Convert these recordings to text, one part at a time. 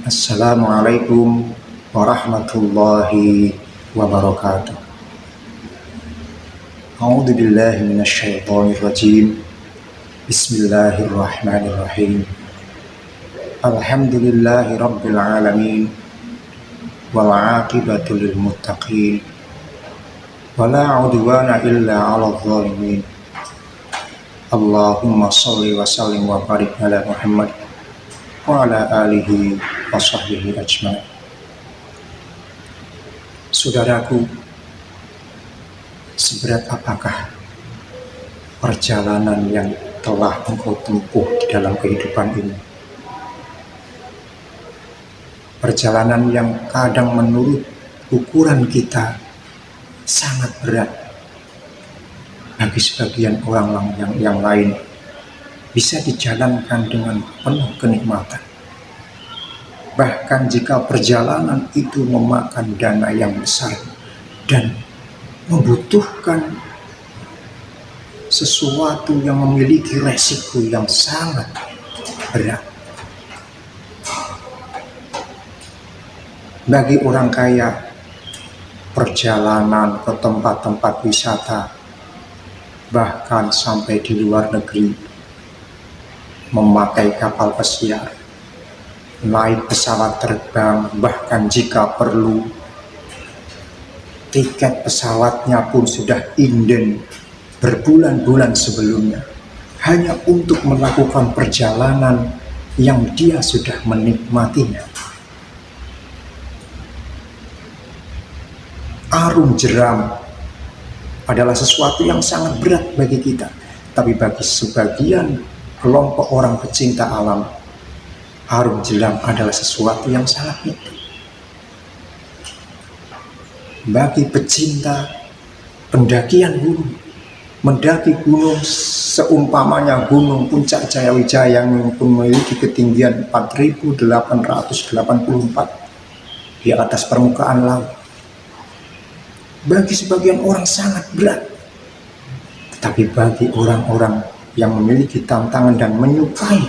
Assalamualaikum warahmatullahi wabarakatuh. A'udzu billahi minasyaitonir rajim. Bismillahirrahmanirrahim. Alhamdulillahi rabbil alamin. Wal 'aqibatu lil muttaqin. Wala 'udwana illa 'alal zalimin. Allahumma shalli wa sallim wa barik ala Muhammad wa ala alihi wa sahbihi ajma'in. Saudaraku, seberat apakah perjalanan yang telah engkau tempuh di dalam kehidupan ini? Perjalanan yang kadang menurut ukuran kita sangat berat. Bagi sebagian orang yang lain bisa dijalankan dengan penuh kenikmatan. Bahkan jika perjalanan itu memakan dana yang besar dan membutuhkan sesuatu yang memiliki resiko yang sangat berat. Bagi orang kaya, perjalanan ke tempat-tempat wisata, bahkan sampai di luar negeri, memakai kapal pesiar, naik pesawat terbang, bahkan jika perlu tiket pesawatnya pun sudah inden berbulan-bulan sebelumnya, hanya untuk melakukan perjalanan yang dia sudah menikmatinya. Arum jeram adalah sesuatu yang sangat berat bagi kita, tapi bagi sebagian kelompok orang pecinta alam, arum jeram adalah sesuatu yang sangat nikmat. Bagi pecinta pendakian gunung, mendaki gunung seumpamanya gunung Puncak Jayawijaya yang memiliki ketinggian 4.884 di atas permukaan laut, bagi sebagian orang sangat berat. Tetapi bagi orang-orang yang memiliki tantangan dan menyukai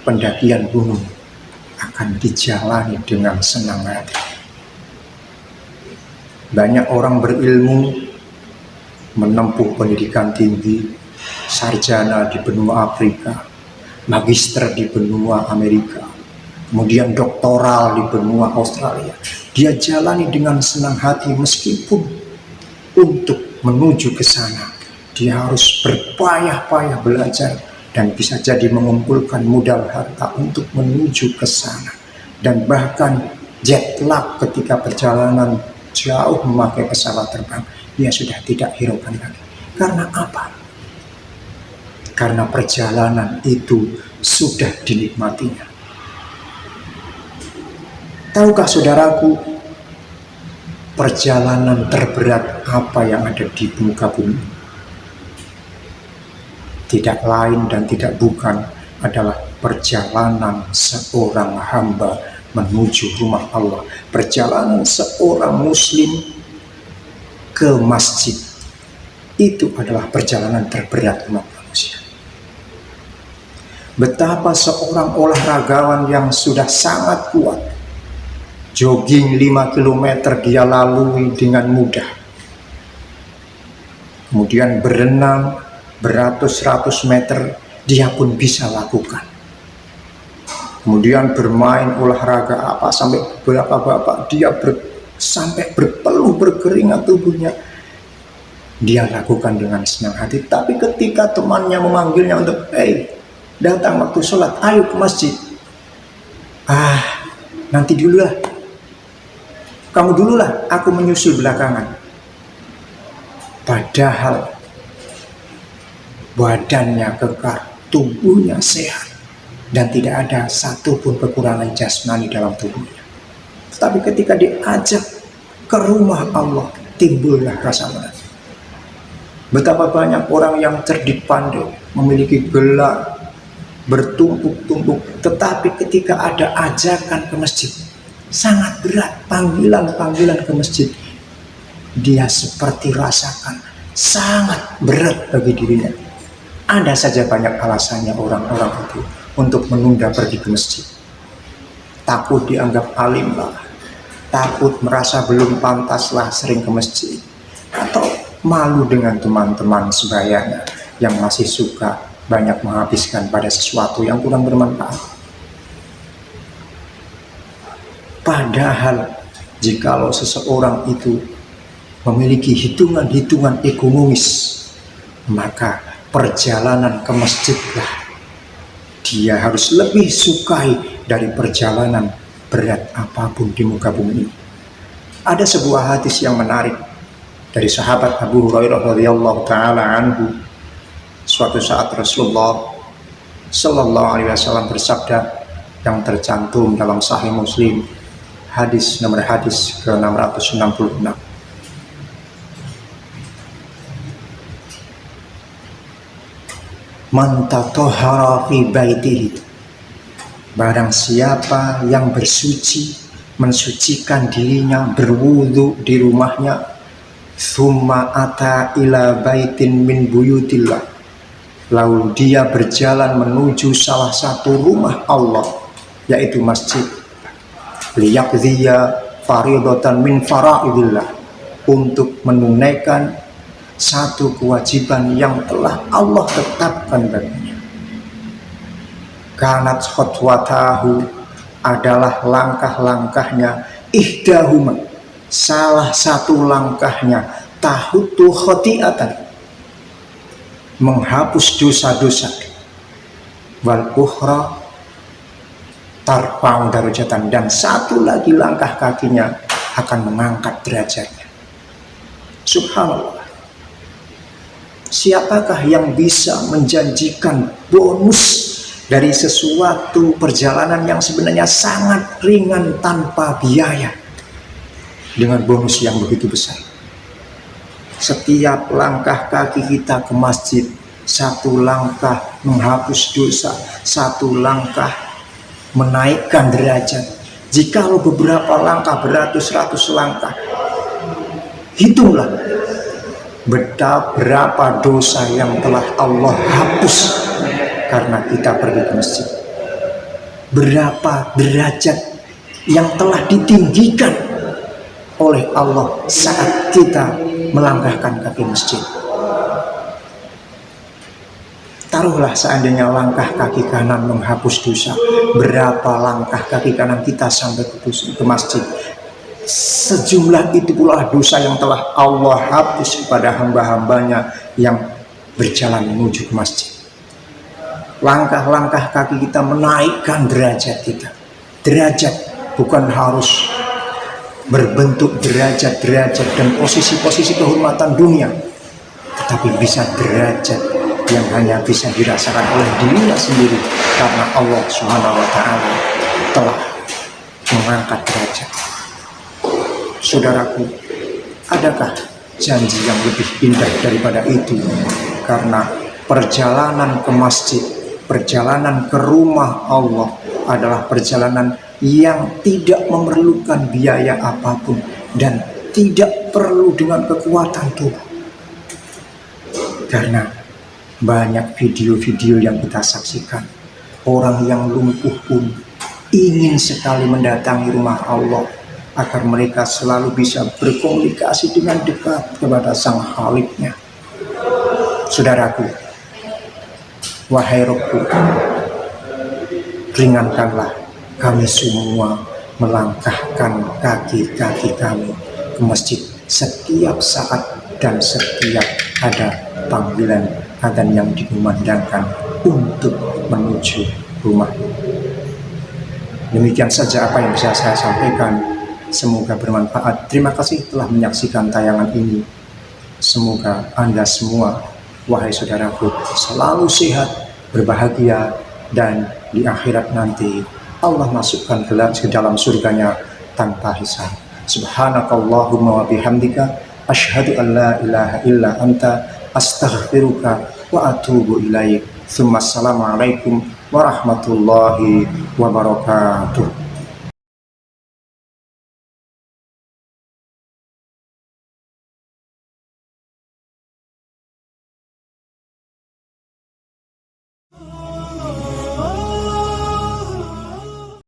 pendakian gunung, akan dijalani dengan senang hati. Banyak orang berilmu, menempuh pendidikan tinggi, sarjana di benua Afrika, magister di benua Amerika, kemudian doktoral di benua Australia. Dia jalani dengan senang hati, meskipun untuk menuju ke sana dia harus berpayah-payah belajar dan bisa jadi mengumpulkan modal harta untuk menuju ke sana. Dan bahkan jet lag ketika perjalanan jauh memakai pesawat terbang, dia sudah tidak hiraukan lagi. Karena apa? Karena perjalanan itu sudah dinikmatinya. Tahukah saudaraku, perjalanan terberat apa yang ada di muka bumi? Tidak lain dan tidak bukan adalah perjalanan seorang hamba menuju rumah Allah. Perjalanan seorang muslim ke masjid, itu adalah perjalanan terberat umat manusia. Betapa seorang olahragawan yang sudah sangat kuat, jogging 5 km dia lalui dengan mudah. Kemudian berenang beratus-ratus meter dia pun bisa lakukan. Kemudian bermain olahraga apa sampai beberapa babak dia sampai berpeluh berkeringat tubuhnya, dia lakukan dengan senang hati. Tapi ketika temannya memanggilnya untuk, datang waktu sholat, ayo ke masjid, nanti dulu lah, kamu dululah, aku menyusul belakangan. Padahal badannya kekar, tubuhnya sehat, dan tidak ada satupun kekurangan jasmani dalam tubuhnya. Tapi ketika diajak ke rumah Allah, timbullah rasa malas. Betapa banyak orang yang cerdik pandai, memiliki gelar, bertumpuk-tumpuk, tetapi ketika ada ajakan ke masjid, sangat berat panggilan-panggilan ke masjid, dia seperti rasakan sangat berat bagi dirinya. Ada saja banyak alasannya orang-orang itu untuk menunda pergi ke masjid. takut dianggap alim lah, takut merasa belum pantas lah sering ke masjid, atau malu dengan teman-teman sebayanya yang masih suka banyak menghabiskan pada sesuatu yang kurang bermanfaat. Padahal jikalau seseorang itu memiliki hitungan-hitungan ekonomis, maka perjalanan ke masjidlah dia harus lebih sukai dari perjalanan berat apapun di muka bumi ini. Ada sebuah hadis yang menarik dari sahabat Abu Hurairah radhiyallahu taala anhu. Suatu saat Rasulullah sallallahu alaihi wasallam bersabda yang tercantum dalam Sahih Muslim, nomor hadis ke-666. Man tatahhara fi baitihi, barang siapa yang bersuci, mensucikan dirinya, berwudu di rumahnya, summa ata ila baitin min buyutillah, lalu dia berjalan menuju salah satu rumah Allah, yaitu masjid, liyaqdhiya faridatan min faraidillah, untuk menunaikan satu kewajiban yang telah Allah tetapkan baginya. Kanat khutwatahu, adalah langkah-langkahnya, ihdahuma, salah satu langkahnya, tahutu khotiatan, menghapus dosa-dosa, wal ukhra tarfa'u darajatan, dan satu lagi langkah kakinya akan mengangkat derajatnya. Subhanallah. Siapakah yang bisa menjanjikan bonus dari sesuatu perjalanan yang sebenarnya sangat ringan tanpa biaya dengan bonus yang begitu besar? Setiap langkah kaki kita ke masjid, satu langkah menghapus dosa, satu langkah menaikkan derajat. Jikalau beberapa langkah beratus-ratus langkah, hitunglah berapa dosa yang telah Allah hapus karena kita pergi ke masjid. Berapa derajat yang telah ditinggikan oleh Allah saat kita melangkahkan kaki masjid. Taruhlah seandainya langkah kaki kanan menghapus dosa, berapa langkah kaki kanan kita sampai ke masjid. Sejumlah itu pula dosa yang telah Allah hapus kepada hamba-hambanya yang berjalan menuju ke masjid. Langkah-langkah kaki kita menaikkan derajat kita. Derajat bukan harus berbentuk derajat-derajat dan posisi-posisi kehormatan dunia, tetapi bisa derajat yang hanya bisa dirasakan oleh dirinya sendiri karena Allah Subhanahu wa taala telah mengangkat derajat. Saudaraku, adakah janji yang lebih indah daripada itu? Karena perjalanan ke masjid, perjalanan ke rumah Allah adalah perjalanan yang tidak memerlukan biaya apapun dan tidak perlu dengan kekuatan tubuh. Karena banyak video-video yang kita saksikan, orang yang lumpuh pun ingin sekali mendatangi rumah Allah agar mereka selalu bisa berkomunikasi dengan dekat kepada Sang Khaliknya. Saudaraku, wahai Rabbku, ringankanlah kami semua melangkahkan kaki-kaki kami ke masjid setiap saat dan setiap ada panggilan adzan yang dikumandangkan untuk menuju rumah. Demikian saja apa yang bisa saya sampaikan. Semoga bermanfaat. Terima kasih telah menyaksikan tayangan ini. Semoga Anda semua, wahai saudaraku, selalu sehat, berbahagia, dan di akhirat nanti Allah masukkan ke dalam surganya tanpa hisab. Subhanakallahumma wa bihamdika, asyhadu an la ilaha illa anta, astaghfiruka wa atubu ilaik. Assalamualaikum warahmatullahi wabarakatuh.